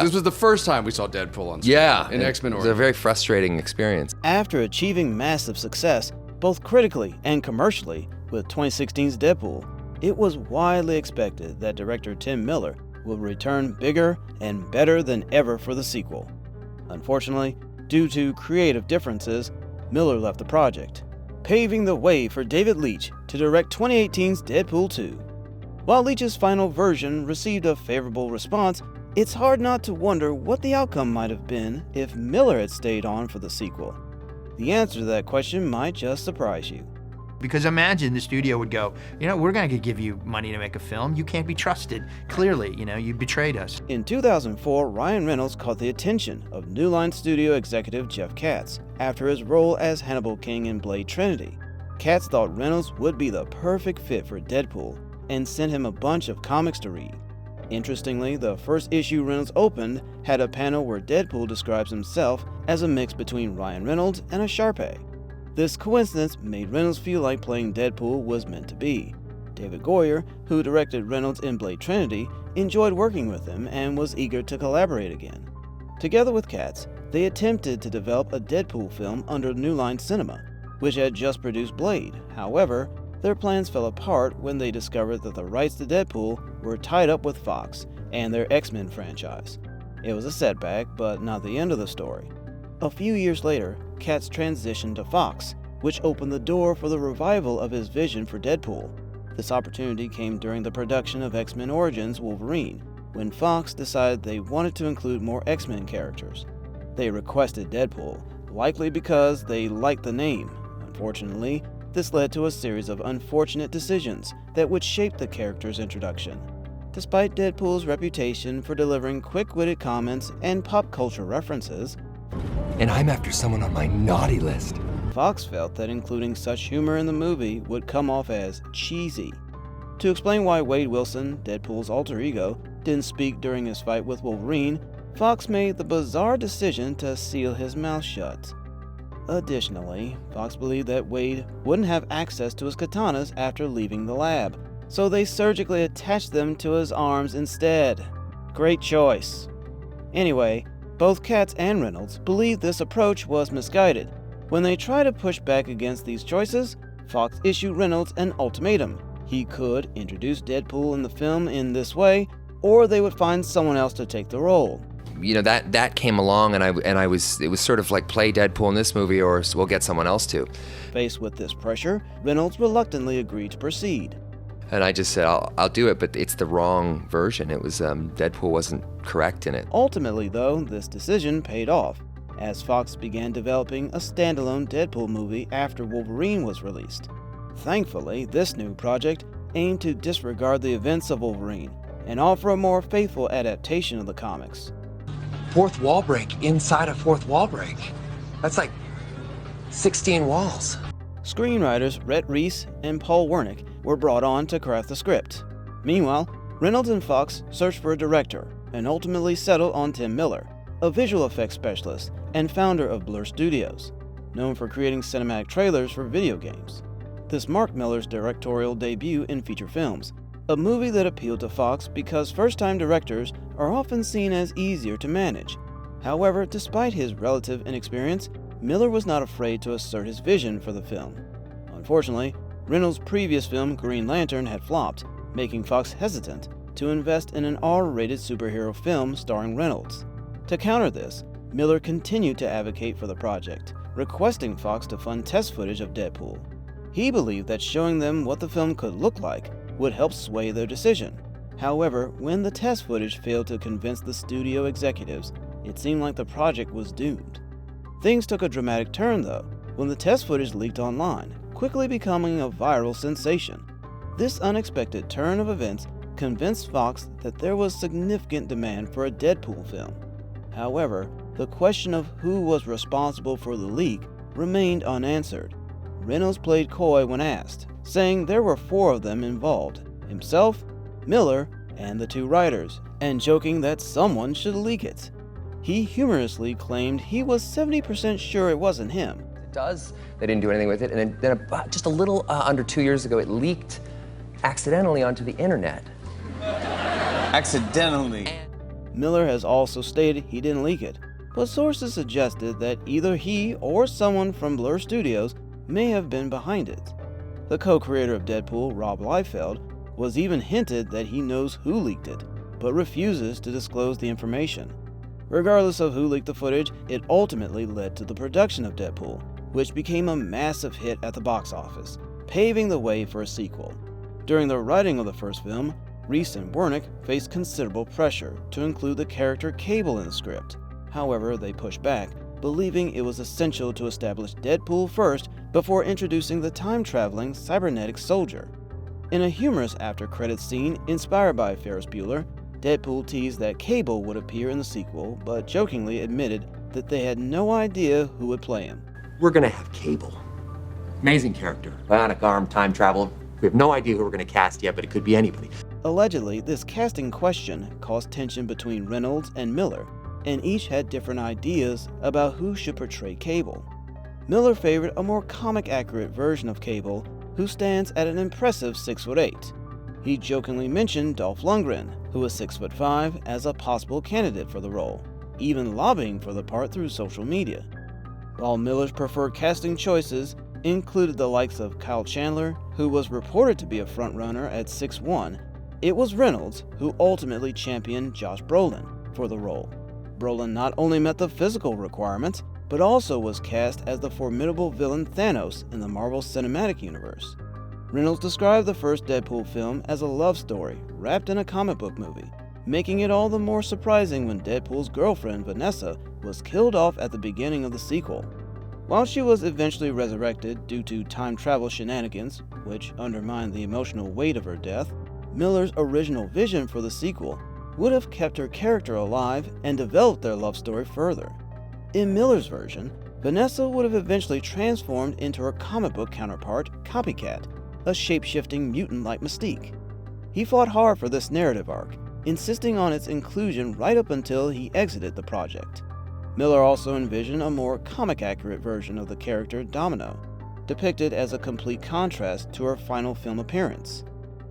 This was the first time we saw Deadpool on screen in X-Men It was a very frustrating experience. After achieving massive success, both critically and commercially, with 2016's Deadpool, it was widely expected that director Tim Miller would return bigger and better than ever for the sequel. Unfortunately, due to creative differences, Miller left the project, paving the way for David Leitch to direct 2018's Deadpool 2. While Leitch's final version received a favorable response, it's hard not to wonder what the outcome might have been if Miller had stayed on for the sequel. The answer to that question might just surprise you. Because imagine the studio would go, we're going to give you money to make a film. You can't be trusted. Clearly, you betrayed us. In 2004, Ryan Reynolds caught the attention of New Line Studio executive Jeff Katz after his role as Hannibal King in Blade Trinity. Katz thought Reynolds would be the perfect fit for Deadpool and sent him a bunch of comics to read. Interestingly, the first issue Reynolds opened had a panel where Deadpool describes himself as a mix between Ryan Reynolds and a Sharpay. This coincidence made Reynolds feel like playing Deadpool was meant to be. David Goyer, who directed Reynolds in Blade Trinity, enjoyed working with him and was eager to collaborate again. Together with Katz, they attempted to develop a Deadpool film under New Line Cinema, which had just produced Blade. However, their plans fell apart when they discovered that the rights to Deadpool were tied up with Fox and their X-Men franchise. It was a setback, but not the end of the story. A few years later, Katz transitioned to Fox, which opened the door for the revival of his vision for Deadpool. This opportunity came during the production of X-Men Origins Wolverine, when Fox decided they wanted to include more X-Men characters. They requested Deadpool, likely because they liked the name. Unfortunately, this led to a series of unfortunate decisions that would shape the character's introduction. Despite Deadpool's reputation for delivering quick-witted comments and pop culture references, and I'm after someone on my naughty list, Fox felt that including such humor in the movie would come off as cheesy. To explain why Wade Wilson, Deadpool's alter ego, didn't speak during his fight with Wolverine, Fox made the bizarre decision to seal his mouth shut. Additionally, Fox believed that Wade wouldn't have access to his katanas after leaving the lab, so they surgically attached them to his arms instead. Great choice. Anyway, both Katz and Reynolds believed this approach was misguided. When they tried to push back against these choices, Fox issued Reynolds an ultimatum. He could introduce Deadpool in the film in this way, or they would find someone else to take the role. That came along, and it was sort of like, play Deadpool in this movie, or we'll get someone else to. Faced with this pressure, Reynolds reluctantly agreed to proceed. And I just said, I'll do it, but it's the wrong version. It was Deadpool wasn't correct in it. Ultimately, though, this decision paid off, as Fox began developing a standalone Deadpool movie after Wolverine was released. Thankfully, this new project aimed to disregard the events of Wolverine and offer a more faithful adaptation of the comics. Fourth wall break inside a fourth wall break. That's like 16 walls. Screenwriters Rhett Reese and Paul Wernick were brought on to craft the script. Meanwhile, Reynolds and Fox searched for a director and ultimately settled on Tim Miller, a visual effects specialist and founder of Blur Studios, known for creating cinematic trailers for video games. This marked Miller's directorial debut in feature films, a movie that appealed to Fox because first-time directors are often seen as easier to manage. However, despite his relative inexperience, Miller was not afraid to assert his vision for the film. Unfortunately, Reynolds' previous film Green Lantern had flopped, making Fox hesitant to invest in an R-rated superhero film starring Reynolds. To counter this, Miller continued to advocate for the project, requesting Fox to fund test footage of Deadpool. He believed that showing them what the film could look like would help sway their decision. However, when the test footage failed to convince the studio executives, it seemed like the project was doomed. Things took a dramatic turn, though, when the test footage leaked online, quickly becoming a viral sensation. This unexpected turn of events convinced Fox that there was significant demand for a Deadpool film. However, the question of who was responsible for the leak remained unanswered. Reynolds played coy when asked, saying there were 4 of them involved: himself, Miller, and the 2 writers, and joking that someone should leak it. He humorously claimed he was 70% sure it wasn't him. It does. They didn't do anything with it, and then about just a little under 2 years ago, it leaked accidentally onto the internet. Accidentally. Miller has also stated he didn't leak it, but sources suggested that either he or someone from Blur Studios may have been behind it. The co-creator of Deadpool, Rob Liefeld, was even hinted that he knows who leaked it, but refuses to disclose the information. Regardless of who leaked the footage, it ultimately led to the production of Deadpool, which became a massive hit at the box office, paving the way for a sequel. During the writing of the first film, Reese and Wernick faced considerable pressure to include the character Cable in the script. However, they pushed back, believing it was essential to establish Deadpool first before introducing the time-traveling cybernetic soldier. In a humorous after-credits scene inspired by Ferris Bueller, Deadpool teased that Cable would appear in the sequel, but jokingly admitted that they had no idea who would play him. We're gonna have Cable. Amazing character. Bionic arm, time travel. We have no idea who we're gonna cast yet, but it could be anybody. Allegedly, this casting question caused tension between Reynolds and Miller, and each had different ideas about who should portray Cable. Miller favored a more comic-accurate version of Cable, who stands at an impressive 6'8". He jokingly mentioned Dolph Lundgren, who is 6'5", as a possible candidate for the role, even lobbying for the part through social media. While Miller's preferred casting choices included the likes of Kyle Chandler, who was reported to be a frontrunner at 6'1", it was Reynolds who ultimately championed Josh Brolin for the role. Brolin not only met the physical requirements, but also was cast as the formidable villain Thanos in the Marvel Cinematic Universe. Reynolds described the first Deadpool film as a love story wrapped in a comic book movie, making it all the more surprising when Deadpool's girlfriend Vanessa was killed off at the beginning of the sequel. While she was eventually resurrected due to time travel shenanigans, which undermined the emotional weight of her death, Miller's original vision for the sequel would have kept her character alive and developed their love story further. In Miller's version, Vanessa would have eventually transformed into her comic book counterpart, Copycat, a shape-shifting mutant like Mystique. He fought hard for this narrative arc, insisting on its inclusion right up until he exited the project. Miller also envisioned a more comic-accurate version of the character Domino, depicted as a complete contrast to her final film appearance.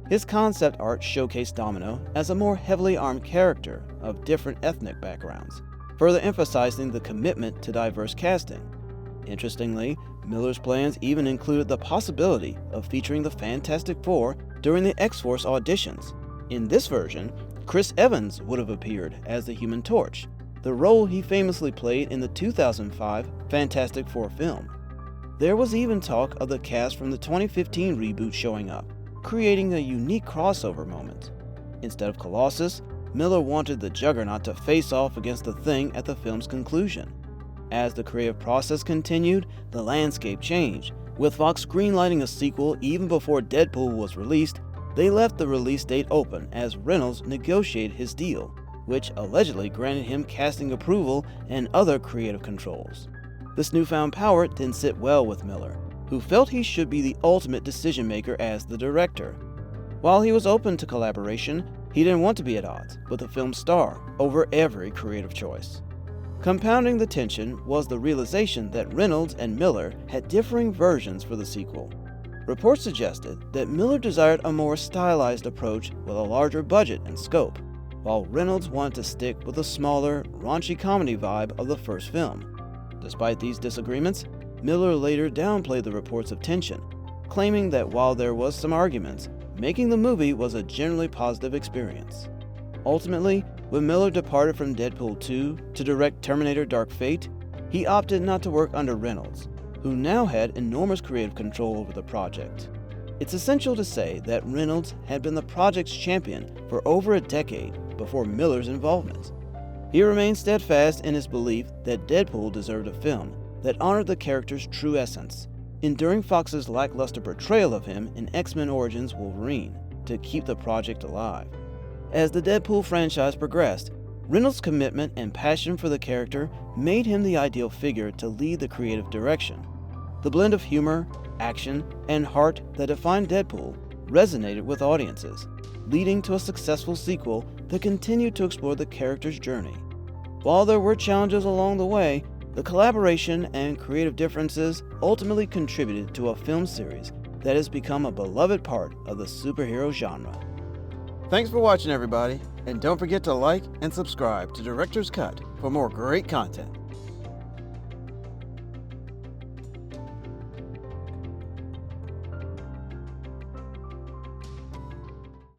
His concept art showcased Domino as a more heavily armed character of different ethnic backgrounds, further emphasizing the commitment to diverse casting. Interestingly, Miller's plans even included the possibility of featuring the Fantastic Four during the X-Force auditions. In this version, Chris Evans would have appeared as the Human Torch, the role he famously played in the 2005 Fantastic Four film. There was even talk of the cast from the 2015 reboot showing up, creating a unique crossover moment. Instead of Colossus, Miller wanted the Juggernaut to face off against the Thing at the film's conclusion. As the creative process continued, the landscape changed. With Fox greenlighting a sequel even before Deadpool was released, they left the release date open as Reynolds negotiated his deal, which allegedly granted him casting approval and other creative controls. This newfound power didn't sit well with Miller, who felt he should be the ultimate decision-maker as the director. While he was open to collaboration, he didn't want to be at odds with the film's star over every creative choice. Compounding the tension was the realization that Reynolds and Miller had differing versions for the sequel. Reports suggested that Miller desired a more stylized approach with a larger budget and scope, while Reynolds wanted to stick with the smaller, raunchy comedy vibe of the first film. Despite these disagreements, Miller later downplayed the reports of tension, claiming that while there was some arguments, making the movie was a generally positive experience. Ultimately, when Miller departed from Deadpool 2 to direct Terminator Dark Fate, he opted not to work under Reynolds, who now had enormous creative control over the project. It's essential to say that Reynolds had been the project's champion for over a decade before Miller's involvement. He remained steadfast in his belief that Deadpool deserved a film that honored the character's true essence, enduring Fox's lackluster portrayal of him in X-Men Origins Wolverine to keep the project alive. As the Deadpool franchise progressed, Reynolds' commitment and passion for the character made him the ideal figure to lead the creative direction. The blend of humor, action, and heart that defined Deadpool resonated with audiences, leading to a successful sequel that continued to explore the character's journey. While there were challenges along the way, the collaboration and creative differences ultimately contributed to a film series that has become a beloved part of the superhero genre. Thanks for watching, everybody, and don't forget to like and subscribe to Director's Cut for more great content.